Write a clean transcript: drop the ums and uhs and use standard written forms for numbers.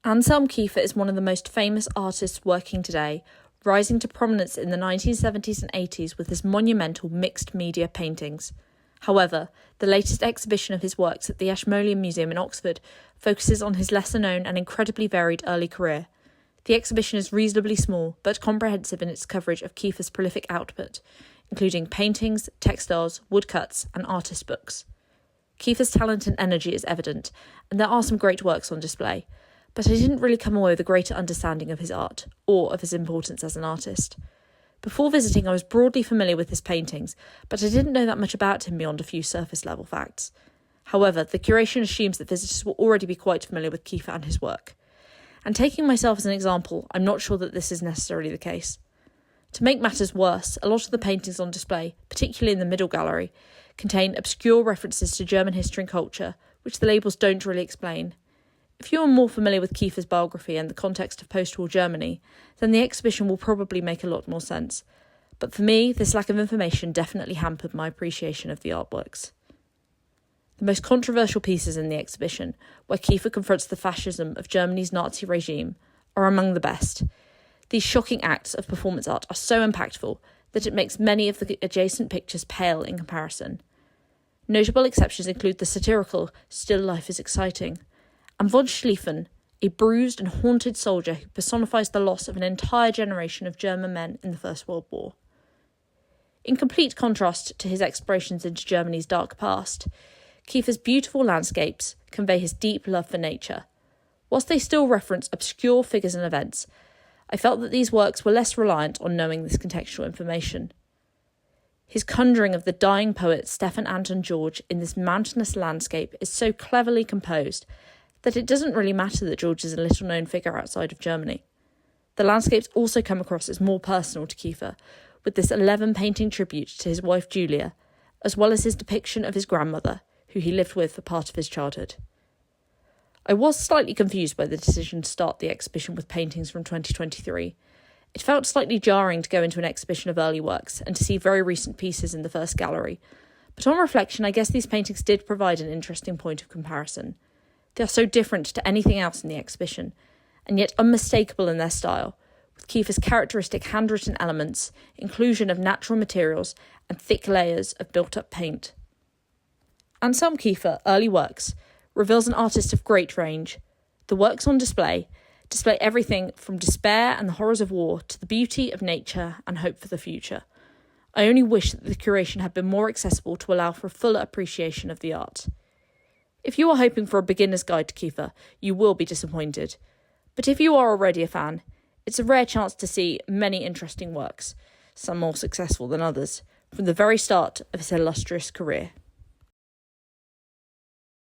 Anselm Kiefer is one of the most famous artists working today, rising to prominence in the 1970s and 80s with his monumental mixed media paintings. However, the latest exhibition of his works at the Ashmolean Museum in Oxford focuses on his lesser-known and incredibly varied early career. The exhibition is reasonably small, but comprehensive in its coverage of Kiefer's prolific output, including paintings, textiles, woodcuts, and artist books. Kiefer's talent and energy is evident, and there are some great works on display, but I didn't really come away with a greater understanding of his art, or of his importance as an artist. Before visiting, I was broadly familiar with his paintings, but I didn't know that much about him beyond a few surface-level facts. However, the curation assumes that visitors will already be quite familiar with Kiefer and his work. And taking myself as an example, I'm not sure that this is necessarily the case. To make matters worse, a lot of the paintings on display, particularly in the middle gallery, contain obscure references to German history and culture, which the labels don't really explain. If you are more familiar with Kiefer's biography and the context of post-war Germany, then the exhibition will probably make a lot more sense. But for me, this lack of information definitely hampered my appreciation of the artworks. The most controversial pieces in the exhibition, where Kiefer confronts the fascism of Germany's Nazi regime, are among the best. These shocking acts of performance art are so impactful that it makes many of the adjacent pictures pale in comparison. Notable exceptions include the satirical Still Life is Exciting, and von Schlieffen, a bruised and haunted soldier who personifies the loss of an entire generation of German men in the First World War. In complete contrast to his explorations into Germany's dark past, Kiefer's beautiful landscapes convey his deep love for nature. Whilst they still reference obscure figures and events, I felt that these works were less reliant on knowing this contextual information. His conjuring of the dying poet Stefan Anton George in this mountainous landscape is so cleverly composed that it doesn't really matter that George is a little-known figure outside of Germany. The landscapes also come across as more personal to Kiefer, with this 11-painting tribute to his wife Julia, as well as his depiction of his grandmother, who he lived with for part of his childhood. I was slightly confused by the decision to start the exhibition with paintings from 2023. It felt slightly jarring to go into an exhibition of early works and to see very recent pieces in the first gallery, but on reflection I guess these paintings did provide an interesting point of comparison. They are so different to anything else in the exhibition, and yet unmistakable in their style, with Kiefer's characteristic handwritten elements, inclusion of natural materials, and thick layers of built-up paint. Anselm Kiefer, Early Works, reveals an artist of great range. The works on display everything from despair and the horrors of war to the beauty of nature and hope for the future. I only wish that the curation had been more accessible to allow for a fuller appreciation of the art. If you are hoping for a beginner's guide to Kiefer, you will be disappointed. But if you are already a fan, it's a rare chance to see many interesting works, some more successful than others, from the very start of his illustrious career.